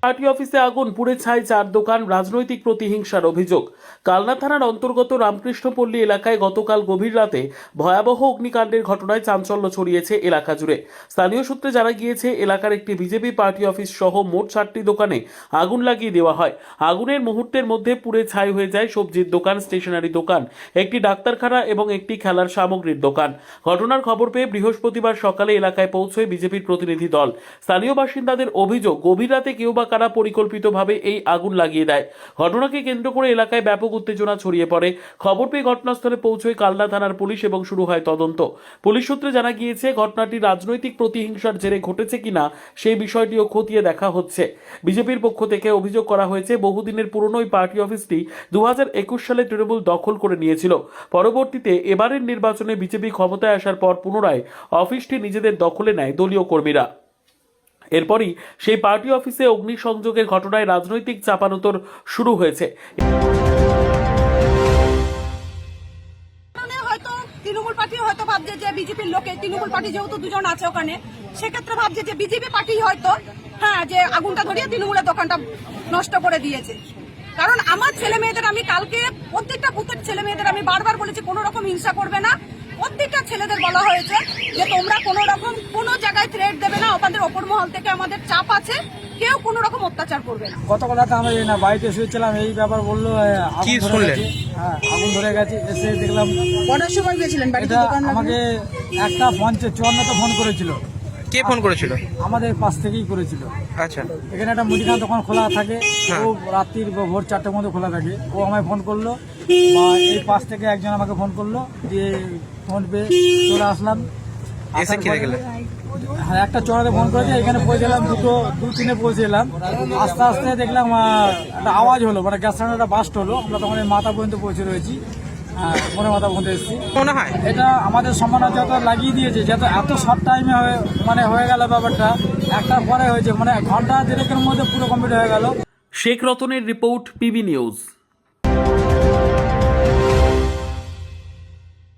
Party অফিসে আগুন, পুড়ে ছাই 4 দোকান, রাজনৈতিক প্রতিহিংসার অভিযোগ। কালনা থানার অন্তর্গত রামকৃষ্ণপল্লী এলাকায় গতকাল গভীর রাতে ভয়াবহ অগ্নিকাণ্ডের ঘটনায় চাঞ্চল্য ছড়িয়েছে এলাকা জুড়ে। স্থানীয় সূত্রে জানা গিয়েছে, এলাকার একটি বিজেপি পার্টি অফিস সহ মোট 4টি দোকানে আগুন লাগিয়ে দেওয়া হয়। আগুনের মুহূর্তের মধ্যে পুড়ে ছাই হয়ে যায় সবজির দোকান, স্টেশনারি দোকান, একটি ডাক্তারখানা এবং একটি খেলার সামগ্রীর দোকান। ঘটনার খবর পেয়ে বৃহস্পতিবার সকালে এলাকায় পৌঁছয় বিজেপির প্রতিনিধি দল। স্থানীয় বাসিন্দাদের অভিযোগ, গভীর রাতে কেউ বা কারা পরিকল্পিতভাবে এই আগুন লাগিয়ে দেয়। ঘটনাকে কেন্দ্র করে এলাকায় ব্যাপক উত্তেজনা ছড়িয়ে পড়ে। খবর পেয়ে ঘটনাস্থলে পৌঁছয় কালনা থানার পুলিশ এবং শুরু হয় তদন্ত। পুলিশ সূত্রে জানা গিয়েছে, ঘটনাটি রাজনৈতিক প্রতিহিংসার জেরে ঘটেছে কিনা সেই বিষয়টিও খতিয়ে দেখা হচ্ছে। বিজেপির পক্ষ থেকে অভিযোগ করা হয়েছে, বহুদিনের পুরনো ওই পার্টি অফিসটি 2021 সালে তৃণমূল দখল করে নিয়েছিল। পরবর্তীতে এবারের নির্বাচনে বিজেপি ক্ষমতায় আসার পর পুনরায় অফিসটি নিজেদের দখলে নেয় দলীয় কর্মীরা। এরপরই সেই পার্টি অফিসে অগ্নিসংযোগের ঘটনায় রাজনৈতিক চাপানোতর শুরু হয়েছে। তৃণমূল পার্টি হয়তো ভাবছে যে বিজেপির লোকে, তৃণমূল পার্টি যেহেতু দুজন আছে ওখানে, সেক্ষেত্রে ভাবছে যে বিজেপি পার্টি হয়তো যে আগুনটা ধরিয়ে তৃণমূলের দোকানটা নষ্ট করে দিয়েছে। কারণ আমার ছেলে মেয়েদের আমি কালকে প্রত্যেকটা বুথের ছেলে মেয়েদের আমি বারবার বলেছি কোনো রকম হিংসা করবে না। প্রত্যেকটা ছেলেদের বলা হয়েছে যে তোমরা কোনো রকম কোনো জায়গায় থ্রেট দেবে না, আমাদের ওপর মহল থেকে আমাদের চাপ আছে, কেউ কোনো রকম অত্যাচার করবে না। গতকাল রাতে আমরা না বাড়িতে শুয়েছিলাম, এই ব্যাপার বললো কি শুনলেন? আগুন ধরে গেছে। এসে দেখলাম কটার সময় গেছিলেন বাড়িতে? আমাকে 1:54 ফোন করেছিল। কে ফোন করেছিল? আমাদের পাশ থেকেই করেছিল। আচ্ছা, এখানে একটা মুদিখানা দোকান খোলা থাকে, ও রাত্রির ভোর 4টার মধ্যে খোলা থাকে। ও আমায় ফোন করলো, এই পাশ থেকে একজন আমাকে ফোন করলো, দিয়ে ফোন পেয়ে চলে আসলাম। এসে কি দেখলেন? হ্যাঁ, একটা চড়াতে ফোন করেছে, এখানে পৌঁছলাম 2-3 পৌঁছলাম। আস্তে আস্তে দেখলাম একটা আওয়াজ হলো, মানে গ্যাস সিলিন্ডারটা বাস্ট হলো। আমরা তখন এই মাথা পর্যন্ত পৌঁছে রয়েছি, মনে মাথা পর্যন্ত এসেছি। মনে হয় এটা আমাদের সম্মানের যত লাগিয়ে দিয়েছে, যত এত শর্ট টাইমে হয়ে গেল ব্যাপারটা, একটার পরে হয়েছে, মানে ঘন্টা 1.5-এর মধ্যে পুরো কমপ্লিট হয়ে গেল। শেখ রতনের রিপোর্ট, পিবি নিউজ।